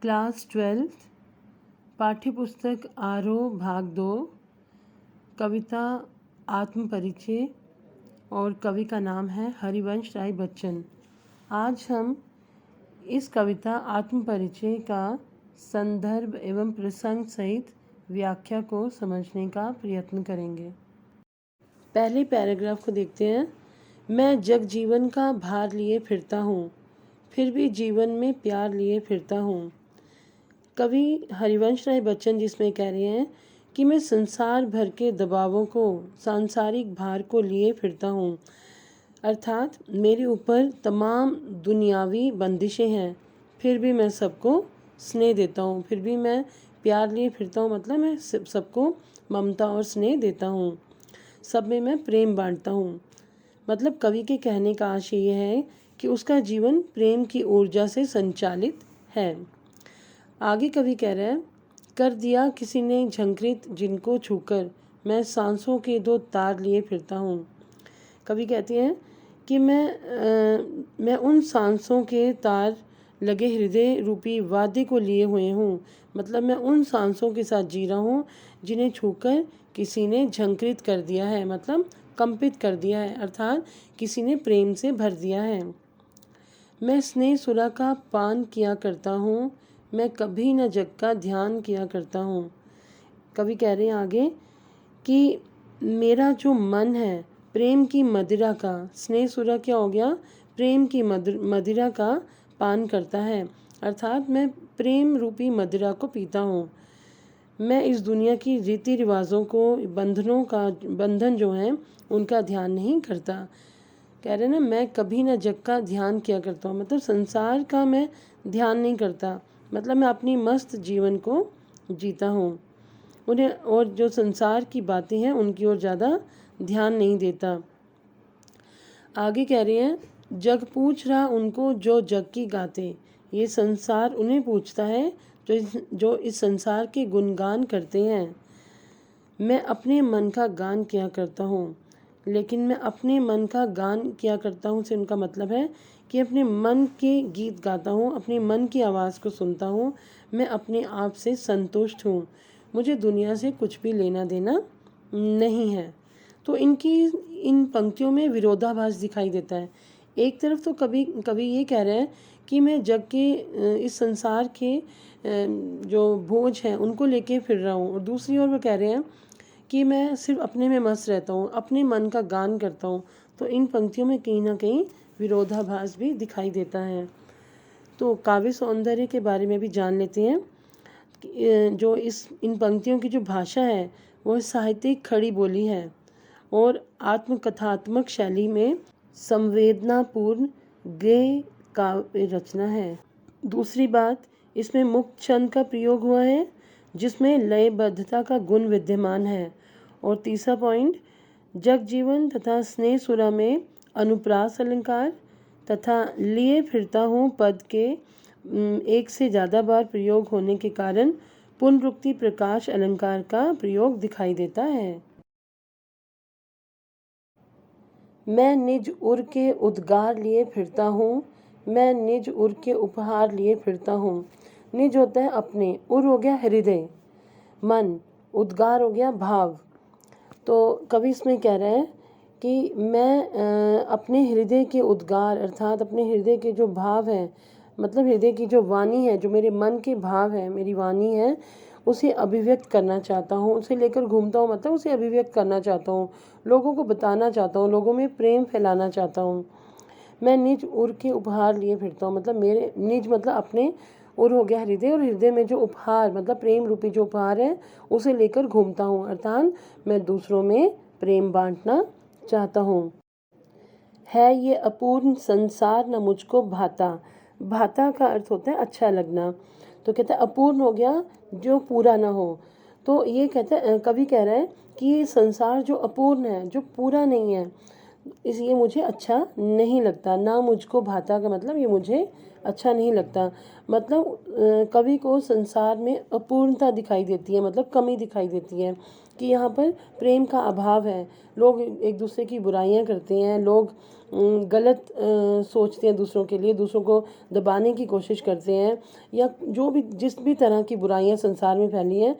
Class 12th पाठ्यपुस्तक आरोह भाग 2 कविता आत्मपरिचय और कवि का नाम है हरिवंश राय बच्चन। आज हम इस कविता आत्मपरिचय का संदर्भ एवं प्रसंग सहित व्याख्या को समझने का प्रयत्न करेंगे। पहले पैराग्राफ को देखते हैं। मैं जग जीवन का भार लिए फिरता हूँ, फिर भी जीवन में प्यार लिए फिरता हूँ। कवि हरिवंश राय बच्चन जिसमें कह रहे हैं कि मैं संसार भर के दबावों को, सांसारिक भार को लिए फिरता हूँ, अर्थात मेरे ऊपर तमाम दुनियावी बंदिशें हैं, फिर भी मैं सबको स्नेह देता हूँ, फिर भी मैं प्यार लिए फिरता हूँ, मतलब मैं सबको ममता और स्नेह देता हूँ, सब में मैं प्रेम बांटता हूँ। मतलब कवि के कहने का आशय यह है कि उसका जीवन प्रेम की ऊर्जा से संचालित है। आगे कवि कह रहा है, कर दिया किसी ने झंकृत जिनको छूकर मैं सांसों के दो तार लिए फिरता हूँ। कवि कहते हैं कि मैं उन सांसों के तार लगे हृदय रूपी वाद्य को लिए हुए हूँ। मतलब मैं उन सांसों के साथ जी रहा हूँ जिन्हें छूकर किसी ने झंकृत कर दिया है, मतलब कंपित कर दिया है, अर्थात किसी ने प्रेम से भर दिया है। मैं स्नेह सुरा का पान किया करता हूँ, मैं कभी न जग का ध्यान किया करता हूँ। कवि कह रहे हैं आगे कि मेरा जो मन है प्रेम की मदिरा का, स्नेह सुरा क्या हो गया, प्रेम की मदिरा का पान करता है, अर्थात मैं प्रेम रूपी मदिरा को पीता हूँ। मैं इस दुनिया की रीति रिवाजों को, बंधन जो हैं उनका ध्यान नहीं करता। कह रहे ना, मैं कभी न जग का ध्यान किया करता हूँ, मतलब संसार का मैं ध्यान नहीं करता, मतलब मैं अपनी मस्त जीवन को जीता हूँ, उन्हें और जो संसार की बातें हैं उनकी ओर ज़्यादा ध्यान नहीं देता। आगे कह रहे हैं, जग पूछ रहा उनको जो जग की गाते, ये संसार उन्हें पूछता है जो इस संसार के गुणगान करते हैं। मैं अपने मन का गान किया करता हूँ, लेकिन मैं अपने मन का गान किया करता हूँ से उनका मतलब है कि अपने मन के गीत गाता हूँ, अपने मन की आवाज़ को सुनता हूँ, मैं अपने आप से संतुष्ट हूँ, मुझे दुनिया से कुछ भी लेना देना नहीं है। तो इन पंक्तियों में विरोधाभास दिखाई देता है। एक तरफ तो कवि ये कह रहे हैं कि मैं जग के इस संसार के जो बोझ हैं उनको लेके फिर रहा हूँ, और दूसरी ओर वो कह रहे हैं कि मैं सिर्फ अपने में मस्त रहता हूँ, अपने मन का गान करता हूँ। तो इन पंक्तियों में कहीं ना कहीं विरोधाभास भी दिखाई देता है। तो काव्य सौंदर्य के बारे में भी जान लेते हैं। जो इन पंक्तियों की जो भाषा है वो साहित्यिक खड़ी बोली है और आत्मकथात्मक शैली में संवेदनापूर्ण गेय काव्य रचना है। दूसरी बात, इसमें मुक्त छंद का प्रयोग हुआ है जिसमें लयबद्धता का गुण विद्यमान है। और तीसरा पॉइंट, जग जीवन तथा स्नेह सुरा में अनुप्रास अलंकार तथा लिए फिरता हूँ पद के एक से ज़्यादा बार प्रयोग होने के कारण पुनरुक्ति प्रकाश अलंकार का प्रयोग दिखाई देता है। मैं निज उर के उद्गार लिए फिरता हूँ, मैं निज उर के उपहार लिए फिरता हूँ। निज होता है अपने, उर हो गया हृदय, मन, उद्गार हो गया भाव। तो कवि इसमें कह रहे हैं कि मैं अपने हृदय के उद्गार, अर्थात अपने हृदय के जो भाव हैं, मतलब हृदय की जो वाणी है, जो मेरे मन के भाव है, मेरी वाणी है, उसे अभिव्यक्त करना चाहता हूँ, उसे लेकर घूमता हूँ, मतलब उसे अभिव्यक्त करना चाहता हूँ, लोगों को बताना चाहता हूँ, लोगों में प्रेम फैलाना चाहता हूँ। मैं निज उर के उपहार लिए फिरता हूँ, मतलब मेरे निज मतलब अपने, उर हो गया हृदय, और हृदय में जो उपहार मतलब प्रेम रूपी जो उपहार है उसे लेकर घूमता हूँ, अर्थात मैं दूसरों में प्रेम बांटना चाहता हूँ। है ये अपूर्ण संसार न मुझको भाता, भाता का अर्थ होता है अच्छा लगना। तो कहता है अपूर्ण हो गया जो पूरा ना हो। तो ये कहता है, कवि कह रहा है कि ये संसार जो अपूर्ण है, जो पूरा नहीं है, इसलिए मुझे अच्छा नहीं लगता। ना मुझको भाता का मतलब ये मुझे अच्छा नहीं लगता, मतलब कवि को संसार में अपूर्णता दिखाई देती है, मतलब कमी दिखाई देती है कि यहाँ पर प्रेम का अभाव है, लोग एक दूसरे की बुराइयाँ करते हैं, लोग गलत सोचते हैं दूसरों के लिए, दूसरों को दबाने की कोशिश करते हैं, या जो भी जिस भी तरह की बुराइयां संसार में फैली हैं,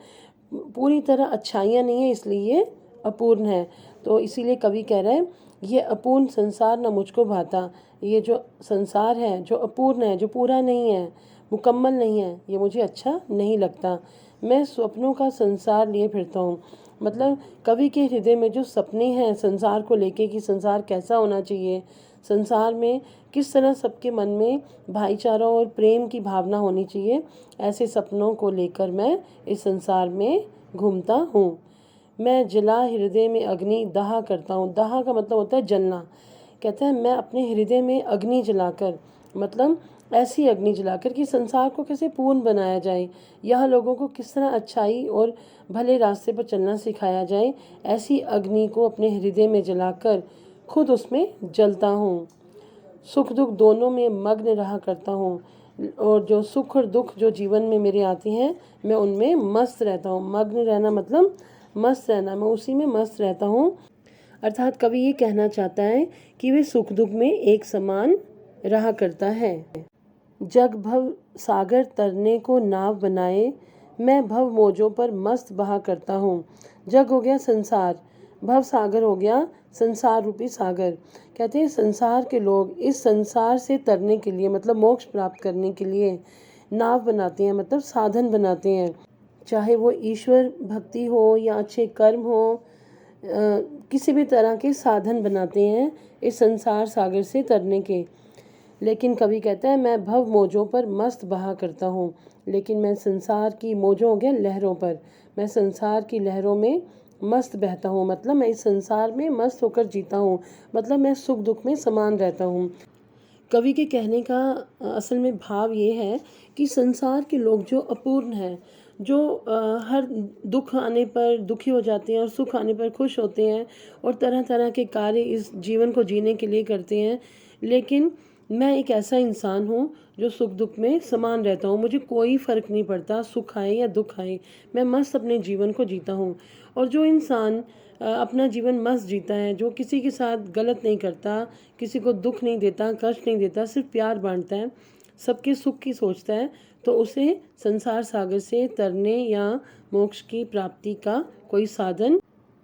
पूरी तरह अच्छाइयाँ नहीं है, इसलिए ये अपूर्ण है। तो इसीलिए कवि कह रहे हैं, ये अपूर्ण संसार न मुझको भाता। ये जो संसार है, जो अपूर्ण है, जो पूरा नहीं है, मुकम्मल नहीं है, ये मुझे अच्छा नहीं लगता। मैं स्वप्नों का संसार लिए फिरता हूँ। मतलब कवि के हृदय में जो सपने हैं संसार को लेके, कि संसार कैसा होना चाहिए, संसार में किस तरह सबके मन में भाईचारा और प्रेम की भावना होनी चाहिए, ऐसे सपनों को लेकर मैं इस संसार में घूमता हूँ। मैं जला हृदय में अग्नि दाह करता हूँ। दाह का मतलब होता है जलना। कहता है मैं अपने हृदय में अग्नि जलाकर, मतलब ऐसी अग्नि जलाकर कि संसार को कैसे पूर्ण बनाया जाए, यह लोगों को किस तरह अच्छाई और भले रास्ते पर चलना सिखाया जाए, ऐसी अग्नि को अपने हृदय में जलाकर खुद उसमें जलता हूँ। सुख दुख दोनों में मग्न रहा करता हूँ, और जो सुख और दुख जो जीवन में मेरे आती हैं, मैं उनमें मस्त रहता हूँ। मग्न रहना मतलब मस्त रहना, मैं उसी में मस्त रहता हूँ। अर्थात कवि ये कहना चाहता है कि वे सुख दुख में एक समान रहा करता है। जग भव सागर तरने को नाव बनाए, मैं भव मौजों पर मस्त बहा करता हूँ। जग हो गया संसार, भव सागर हो गया संसार रूपी सागर। कहते हैं संसार के लोग इस संसार से तरने के लिए, मतलब मोक्ष प्राप्त करने के लिए नाव बनाते हैं, मतलब साधन बनाते हैं। चाहे वो ईश्वर भक्ति हो या अच्छे कर्म हो, किसी भी तरह के साधन बनाते हैं इस संसार सागर से तरने के। लेकिन कवि कहता है मैं भव मौजों पर मस्त बहा करता हूँ। लेकिन मैं संसार की मौजों हो गया लहरों पर, मैं संसार की लहरों में मस्त बहता हूँ। मतलब मैं इस संसार में मस्त होकर जीता हूँ, मतलब मैं सुख दुख में समान रहता हूँ। कवि के कहने का असल में भाव ये है कि संसार के लोग जो अपूर्ण हैं, जो हर दुख आने पर दुखी हो जाते हैं और सुख आने पर खुश होते हैं, और तरह तरह के कार्य इस जीवन को जीने के लिए करते हैं, लेकिन मैं एक ऐसा इंसान हूँ जो सुख दुख में समान रहता हूँ। मुझे कोई फ़र्क नहीं पड़ता सुख आए या दुख आए, मैं मस्त अपने जीवन को जीता हूँ। और जो इंसान अपना जीवन मस्त जीता है, जो किसी के साथ गलत नहीं करता, किसी को दुख नहीं देता, कष्ट नहीं देता, सिर्फ प्यार बांटता है, सबके सुख की सोचता है, तो उसे संसार सागर से तरने या मोक्ष की प्राप्ति का कोई साधन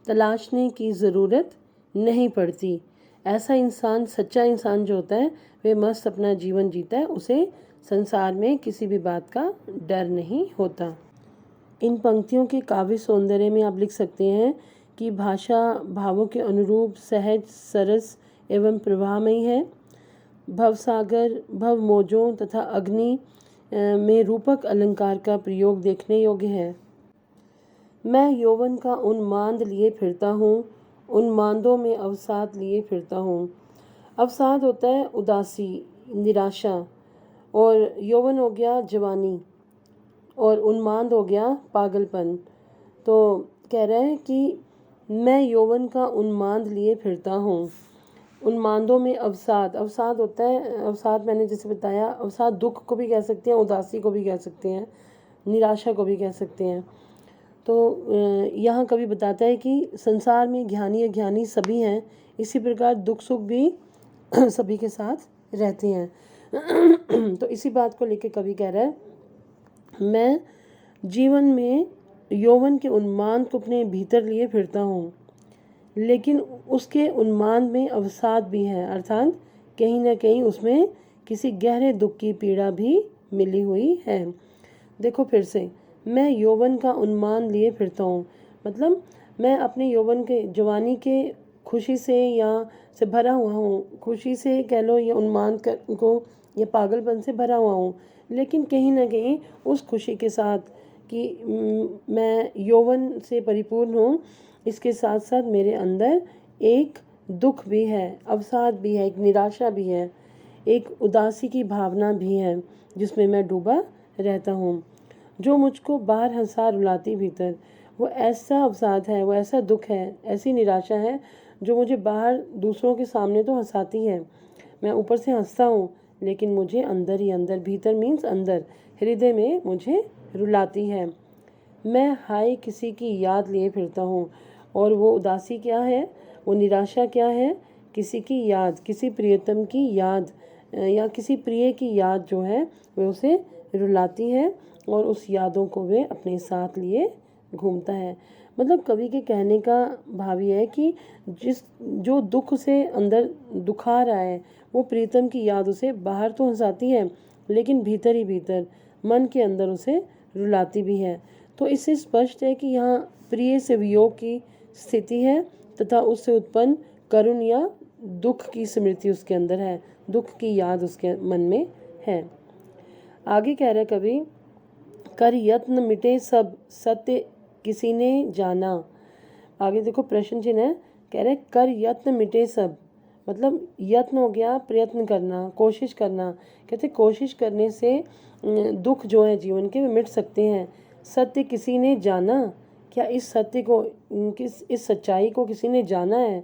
तलाशने की ज़रूरत नहीं पड़ती। ऐसा इंसान, सच्चा इंसान जो होता है, वे मस्त अपना जीवन जीता है, उसे संसार में किसी भी बात का डर नहीं होता। इन पंक्तियों के काव्य सौंदर्य में आप लिख सकते हैं कि भाषा भावों के अनुरूप सहज, सरस एवं प्रवाहमयी है। भवसागर, भव मौजों तथा अग्नि में रूपक अलंकार का प्रयोग देखने योग्य है। मैं यौवन का उन्माद लिए फिरता हूँ, उन्मादों में अवसाद लिए फिरता हूँ। अवसाद होता है उदासी, निराशा, और यौवन हो गया जवानी, और उन्माद हो गया पागलपन। तो कह रहा है कि मैं यौवन का उन्माद लिए फिरता हूँ, उन्मादों में अवसाद। अवसाद होता है, अवसाद मैंने जैसे बताया, अवसाद दुख को भी कह सकते हैं, उदासी को भी कह सकते हैं, निराशा को भी कह सकते हैं। तो यहाँ कवि बताता है कि संसार में ज्ञानी अज्ञानी सभी हैं, इसी प्रकार दुख सुख भी सभी के साथ रहते हैं। तो इसी बात को लेकर कवि कह रहा है मैं जीवन में यौवन के उन्माद को अपने भीतर लिए फिरता हूँ, लेकिन उसके उन्माद में अवसाद भी है, अर्थात कहीं ना कहीं उसमें किसी गहरे दुख की पीड़ा भी मिली हुई है। देखो फिर से, मैं यौवन का उन्माद लिए फिरता हूँ, मतलब मैं अपने यौवन के, जवानी के खुशी से या से भरा हुआ हूँ, खुशी से कह लो या उन्माद को या पागलपन से भरा हुआ हूँ, लेकिन कहीं ना कहीं उस खुशी के साथ कि मैं यौवन से परिपूर्ण हूँ, इसके साथ साथ मेरे अंदर एक दुख भी है, अवसाद भी है, एक निराशा भी है, एक उदासी की भावना भी है, जिसमें मैं डूबा रहता हूँ, जो मुझको बाहर हंसा रुलाती भीतर। वो ऐसा अवसाद है, वो ऐसा दुख है, ऐसी निराशा है जो मुझे बाहर दूसरों के सामने तो हंसाती है, मैं ऊपर से हंसता हूँ, लेकिन मुझे अंदर ही अंदर, भीतर मीन्स अंदर, हृदय में मुझे रुलाती है। मैं हाय किसी की याद लिए फिरता हूँ, और वो उदासी क्या है, वो निराशा क्या है किसी की याद, किसी प्रियतम की याद या किसी प्रिय की याद जो है वे उसे रुलाती है और उस यादों को वे अपने साथ लिए घूमता है। मतलब कवि के कहने का भाव ये है कि जो दुख से अंदर दुखा रहा है वो प्रीतम की याद उसे बाहर तो हंसाती है लेकिन भीतर ही भीतर मन के अंदर उसे रुलाती भी है। तो इससे स्पष्ट है कि यहाँ प्रिय से वियोग की स्थिति है तथा उससे उत्पन्न करुण या दुख की स्मृति उसके अंदर है, दुख की याद उसके मन में है। आगे कह रहे कवि, कर यत्न मिटे सब सत्य किसी ने जाना। आगे देखो प्रश्न चिन्ह है, कह रहे कर यत्न मिटे सब, मतलब यत्न हो गया प्रयत्न करना, कोशिश करना। कहते कोशिश करने से दुख जो है जीवन के वे मिट सकते हैं। सत्य किसी ने जाना, क्या इस सत्य को, इस सच्चाई को किसी ने जाना है।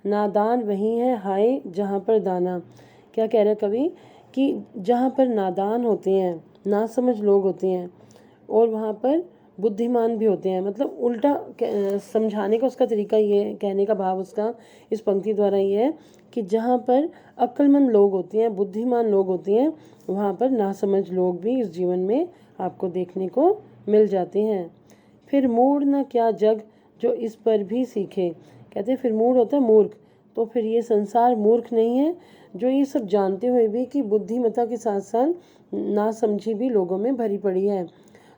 नादान वही है हाय जहाँ पर दाना। क्या कह रहे कवि कि जहाँ पर नादान होते हैं, नासमझ लोग होते हैं और वहाँ पर बुद्धिमान भी होते हैं। मतलब उल्टा समझाने का उसका तरीका ये, कहने का भाव उसका इस पंक्ति द्वारा ये है कि जहाँ पर अक्लमंद लोग होते हैं, बुद्धिमान लोग होते हैं, वहाँ पर नासमझ लोग भी इस जीवन में आपको देखने को मिल जाते हैं। फिर मूढ़ न क्या जग जो इस पर भी सीखे। कहते हैं फिर मूढ़ होता है मूर्ख, तो फिर ये संसार मूर्ख नहीं है जो ये सब जानते हुए भी कि बुद्धिमत्ता के साथ साथ नासमझी भी लोगों में भरी पड़ी है।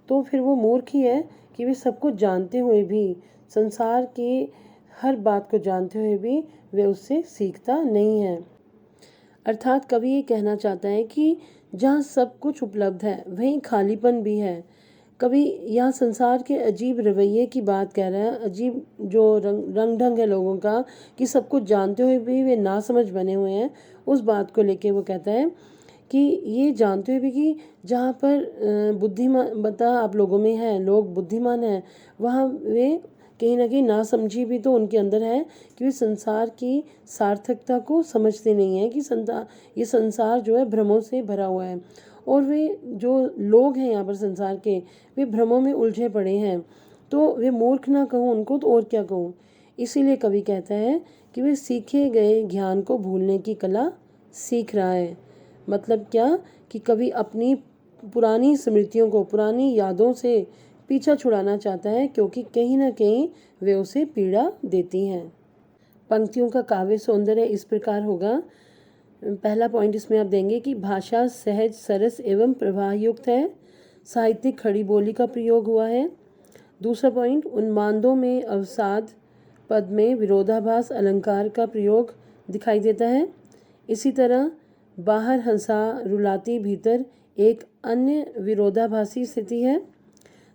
तो फिर वो मूर्ख ही है कि वे सब कुछ जानते हुए भी, संसार की हर बात को जानते हुए भी वे उससे सीखता नहीं है। अर्थात कवि ये कहना चाहता है कि जहाँ सब कुछ उपलब्ध है वहीं खालीपन भी है। कवि यहाँ संसार के अजीब रवैये की बात कह रहा है, अजीब जो रंग ढंग है लोगों का कि सब कुछ जानते हुए भी वे नासमझ बने हुए हैं, उस बात को लेके वो कहता है कि ये जानते हुए भी कि जहाँ पर बुद्धिमत्ता आप लोगों में है, लोग बुद्धिमान हैं, वहाँ वे कहीं ना कहीं नासमझी भी तो उनके अंदर है कि वे संसार की सार्थकता को समझते नहीं हैं कि ये संसार जो है भ्रमों से भरा हुआ है और वे जो लोग हैं यहाँ पर संसार के, वे भ्रमों में उलझे पड़े हैं। तो वे मूर्ख ना कहूँ उनको तो और क्या कहूँ। इसीलिए कवि कहता है कि वे सीखे गए ज्ञान को भूलने की कला सीख रहा है। मतलब क्या कि कवि अपनी पुरानी स्मृतियों को, पुरानी यादों से पीछा छुड़ाना चाहता है क्योंकि कहीं ना कहीं वे उसे पीड़ा देती हैं। पंक्तियों का काव्य सौंदर्य इस प्रकार होगा। पहला पॉइंट इसमें आप देंगे कि भाषा सहज सरस एवं प्रवाहयुक्त है, साहित्यिक खड़ी बोली का प्रयोग हुआ है। दूसरा पॉइंट, उन्मादों में अवसाद, पद में विरोधाभास अलंकार का प्रयोग दिखाई देता है। इसी तरह बाहर हंसा रुलाती भीतर एक अन्य विरोधाभासी स्थिति है।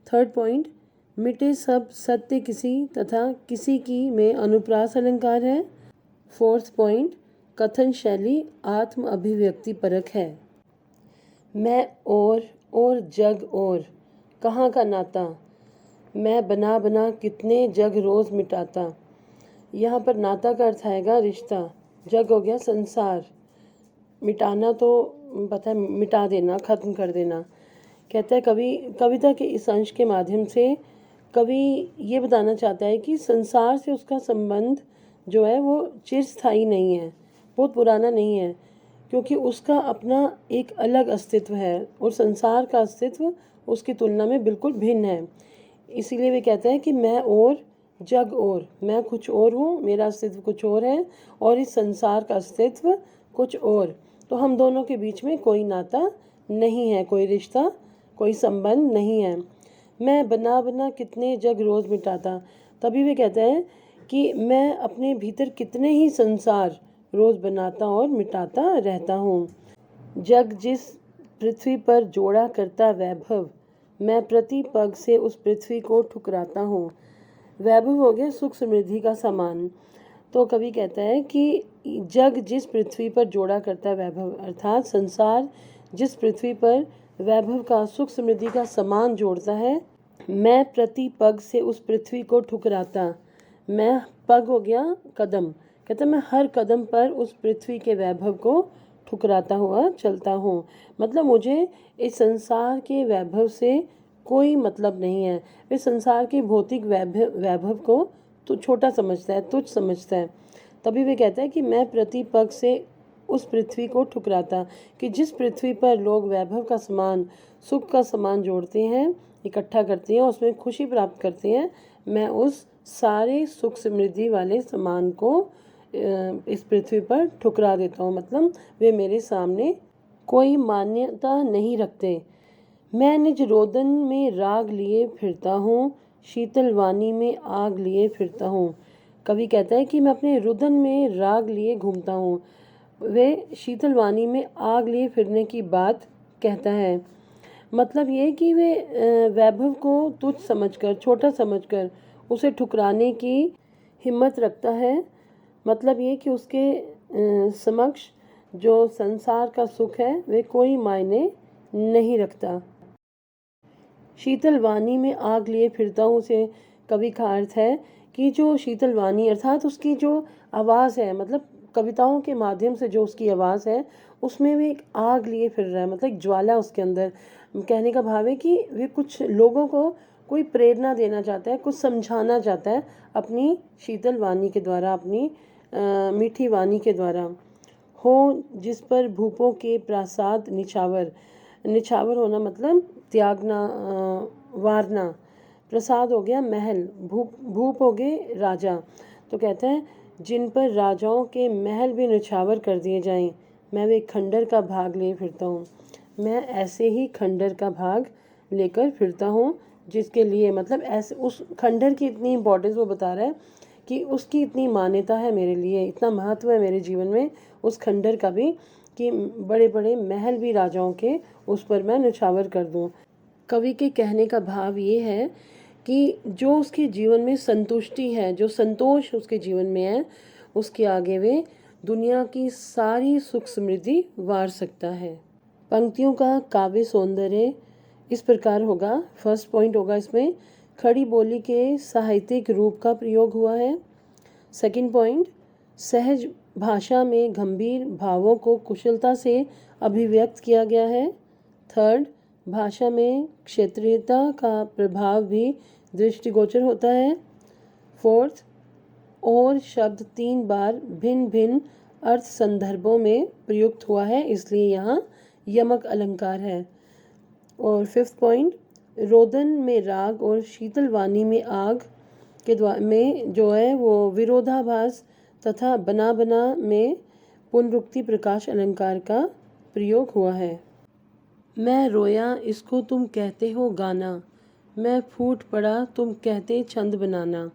थर्ड पॉइंट, मिटे सब सत्य किसी तथा किसी की में अनुप्रास अलंकार है। फोर्थ पॉइंट, कथन शैली आत्म अभिव्यक्ति परक है। मैं और जग और कहाँ का नाता, मैं बना बना कितने जग रोज़ मिटाता। यहाँ पर नाता का अर्थ आएगा रिश्ता, जग हो गया संसार, मिटाना तो पता है मिटा देना, ख़त्म कर देना। कहता है कवि कविता के इस अंश के माध्यम से कवि ये बताना चाहता है कि संसार से उसका संबंध जो है वो चिरस्थायी नहीं है, बहुत पुराना नहीं है, क्योंकि उसका अपना एक अलग अस्तित्व है और संसार का अस्तित्व उसकी तुलना में बिल्कुल भिन्न है। इसीलिए वे कहते हैं कि मैं और जग और, मैं कुछ और हूँ, मेरा अस्तित्व कुछ और है और इस संसार का अस्तित्व कुछ और। तो हम दोनों के बीच में कोई नाता नहीं है, कोई रिश्ता, कोई संबंध नहीं है। मैं बना बना कितने जग रोज़ मिटाता, तभी वे कहते हैं कि मैं अपने भीतर कितने ही संसार रोज़ बनाता और मिटाता रहता हूँ। जग जिस पृथ्वी पर जोड़ा करता वैभव, मैं प्रति पग से उस पृथ्वी को ठुकराता हूँ। वैभव हो गया सुख समृद्धि का सामान। तो कवि कहता है कि जग जिस पृथ्वी पर जोड़ा करता वैभव, अर्थात संसार जिस पृथ्वी पर वैभव का, सुख समृद्धि का सामान जोड़ता है, मैं प्रति पग से उस पृथ्वी को ठुकराता। मैं, पग हो गया कदम, कहता मैं हर कदम पर उस पृथ्वी के वैभव को ठुकराता हुआ चलता हूँ। मतलब मुझे इस संसार के वैभव से कोई मतलब नहीं है। वे संसार के भौतिक वैभव को तो छोटा समझता है, तुच्छ समझता है, तभी वे कहता है कि मैं प्रति पग से उस पृथ्वी को ठुकराता, कि जिस पृथ्वी पर लोग वैभव का सामान, सुख का सामान जोड़ते हैं, इकट्ठा करते हैं, उसमें खुशी प्राप्त करते हैं, मैं उस सारे सुख समृद्धि वाले सामान को इस पृथ्वी पर ठुकरा देता हूँ। मतलब वे मेरे सामने कोई मान्यता नहीं रखते। मैं निज रोदन में राग लिए फिरता हूँ, शीतल वानी में आग लिए फिरता हूँ। कवि कहता है कि मैं अपने रुदन में राग लिए घूमता हूँ। वे शीतल वानी में आग लिए फिरने की बात कहता है। मतलब ये कि वे वैभव को तुच्छ समझकर, छोटा समझकर उसे ठुकराने की हिम्मत रखता है। मतलब ये कि उसके समक्ष जो संसार का सुख है वे कोई मायने नहीं रखता। शीतल वानी में आग लिए फिरता हूँ से कवि का अर्थ है कि जो शीतल वानी अर्थात उसकी जो आवाज़ है, मतलब कविताओं के माध्यम से जो उसकी आवाज़ है उसमें वे एक आग लिए फिर रहा है, मतलब एक ज्वाला उसके अंदर। कहने का भाव है कि वे कुछ लोगों को कोई प्रेरणा देना चाहता है, कुछ समझाना चाहता है अपनी शीतल वानी के द्वारा, अपनी मीठी वानी के द्वारा। हो जिस पर भूपों के प्रासाद निछावर, निछावर होना मतलब त्यागना, वारना। प्रसाद हो गया महल, भूप हो गए राजा। तो कहते हैं जिन पर राजाओं के महल भी निछावर कर दिए जाएं, मैं वे खंडर का भाग ले फिरता हूँ। मैं ऐसे ही खंडर का भाग लेकर फिरता हूँ जिसके लिए, मतलब ऐसे उस खंडर की इतनी इम्पोर्टेंस वो बता रहा है कि उसकी इतनी मान्यता है मेरे लिए, इतना महत्व है मेरे जीवन में उस खंडर का भी कि बड़े बड़े महल भी राजाओं के उस पर मैं निछावर कर दूं। कवि के कहने का भाव ये है कि जो उसके जीवन में संतुष्टि है, जो संतोष उसके जीवन में है, उसके आगे वे दुनिया की सारी सुख समृद्धि वार सकता है। पंक्तियों का काव्य सौंदर्य इस प्रकार होगा। फर्स्ट पॉइंट होगा इसमें खड़ी बोली के साहित्यिक रूप का प्रयोग हुआ है। सेकंड पॉइंट, सहज भाषा में गंभीर भावों को कुशलता से अभिव्यक्त किया गया है। थर्ड, भाषा में क्षेत्रीयता का प्रभाव भी दृष्टिगोचर होता है। फोर्थ, और शब्द 3 बार भिन्न भिन्न अर्थ संदर्भों में प्रयुक्त हुआ है, इसलिए यहाँ यमक अलंकार है। और फिफ्थ पॉइंट, रोदन में राग और शीतल वानी में आग के द्वारा में जो है वो विरोधाभास तथा बना बना में पुनरुक्ति प्रकाश अलंकार का प्रयोग हुआ है। मैं रोया इसको तुम कहते हो गाना, मैं फूट पड़ा तुम कहते छंद बनाना।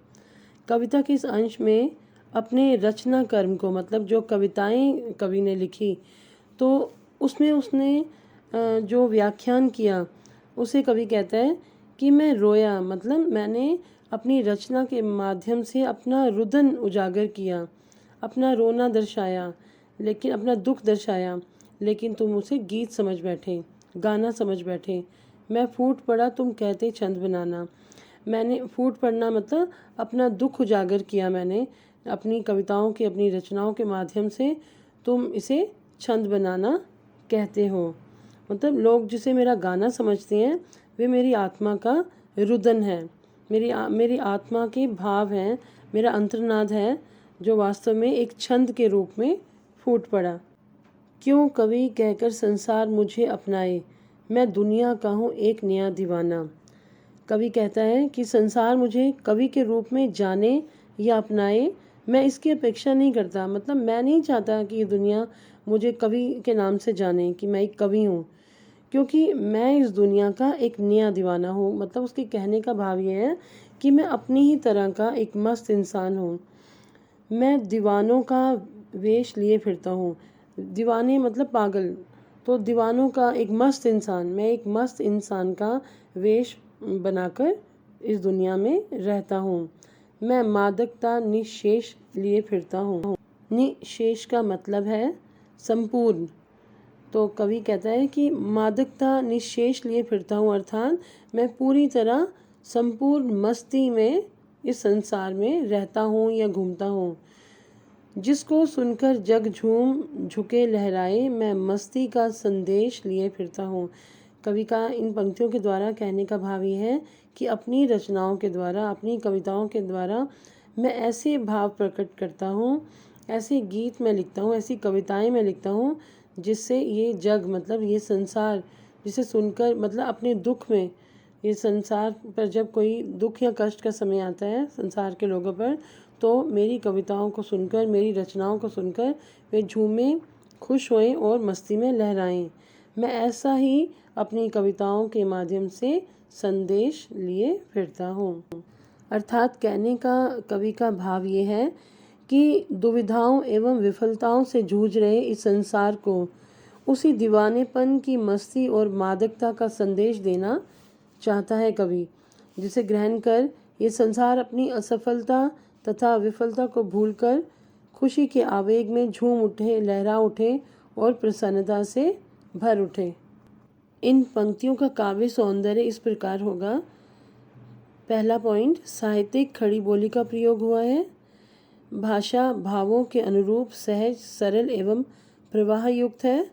कविता के इस अंश में अपने रचना कर्म को, मतलब जो कविताएं कवि ने लिखी तो उसमें उसने जो व्याख्यान किया उसे कवि कहता है कि मैं रोया, मतलब मैंने अपनी रचना के माध्यम से अपना रुदन उजागर किया, अपना रोना दर्शाया, लेकिन अपना दुख दर्शाया, लेकिन तुम उसे गीत समझ बैठे, गाना समझ बैठे। मैं फूट पड़ा तुम कहते छंद बनाना। मैंने फूट पड़ना मतलब अपना दुख उजागर किया मैंने अपनी कविताओं की, अपनी रचनाओं के माध्यम से, तुम इसे छंद बनाना कहते हो। मतलब लोग जिसे मेरा गाना समझते हैं वे मेरी आत्मा का रुदन है, मेरी आत्मा के भाव हैं, मेरा अंतर्नाद है जो वास्तव में एक छंद के रूप में फूट पड़ा। क्यों कवि कहकर संसार मुझे अपनाए, मैं दुनिया का हूँ एक नया दीवाना। कवि कहता है कि संसार मुझे कवि के रूप में जाने या अपनाए, मैं इसकी अपेक्षा नहीं करता। मतलब मैं नहीं चाहता कि ये दुनिया मुझे कवि के नाम से जाने कि मैं एक कवि हूँ, क्योंकि मैं इस दुनिया का एक नया दीवाना हूँ। मतलब उसके कहने का भाव ये है कि मैं अपनी ही तरह का एक मस्त इंसान हूँ। मैं दीवानों का वेश लिए फिरता हूँ। दीवाने मतलब पागल, तो दीवानों का एक मस्त इंसान, मैं एक मस्त इंसान का वेश बनाकर इस दुनिया में रहता हूँ। मैं मादकता निशेष लिए फिरता हूँ। निशेष का मतलब है संपूर्ण। तो कवि कहता है कि मादकता निशेष लिए फिरता हूँ, अर्थात मैं पूरी तरह संपूर्ण मस्ती में इस संसार में रहता हूँ या घूमता हूँ। जिसको सुनकर जग झूम झुके लहराए, मैं मस्ती का संदेश लिए फिरता हूँ। कवि का इन पंक्तियों के द्वारा कहने का भाव ये है कि अपनी रचनाओं के द्वारा, अपनी कविताओं के द्वारा मैं ऐसे भाव प्रकट करता हूँ ऐसे गीत मैं लिखता हूँ, ऐसी कविताएं मैं लिखता हूँ जिससे ये जग मतलब ये संसार, जिसे सुनकर मतलब अपने दुख में, ये संसार पर जब कोई दुख या कष्ट का समय आता है संसार के लोगों पर, तो मेरी कविताओं को सुनकर, मेरी रचनाओं को सुनकर वे झूमें, खुश होएं और मस्ती में लहराएं। मैं ऐसा ही अपनी कविताओं के माध्यम से संदेश लिए फिरता हूँ। अर्थात कहने का कवि का भाव ये है कि दुविधाओं एवं विफलताओं से जूझ रहे इस संसार को उसी दीवानेपन की मस्ती और मादकता का संदेश देना चाहता है कवि, जिसे ग्रहण कर ये संसार अपनी असफलता तथा विफलता को भूलकर खुशी के आवेग में झूम उठे, लहरा उठे और प्रसन्नता से भर उठे। इन पंक्तियों का काव्य सौंदर्य इस प्रकार होगा। पहला पॉइंट, साहित्यिक खड़ी बोली का प्रयोग हुआ है। भाषा भावों के अनुरूप सहज, सरल एवं प्रवाह युक्त है।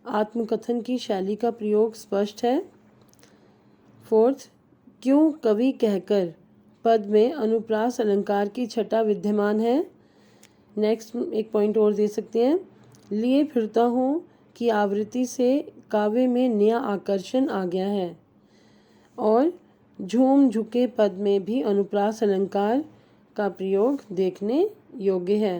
आत्मकथन की शैली का प्रयोग स्पष्ट है। फोर्थ, क्यों कवि कहकर पद में अनुप्रास अलंकार की छटा विद्यमान है। नेक्स्ट एक पॉइंट और दे सकते हैं, लिए फिरता हूँ कि आवृत्ति से काव्य में नया आकर्षण आ गया है। और झूम झुके पद में भी अनुप्रास अलंकार का प्रयोग देखने योग्य है।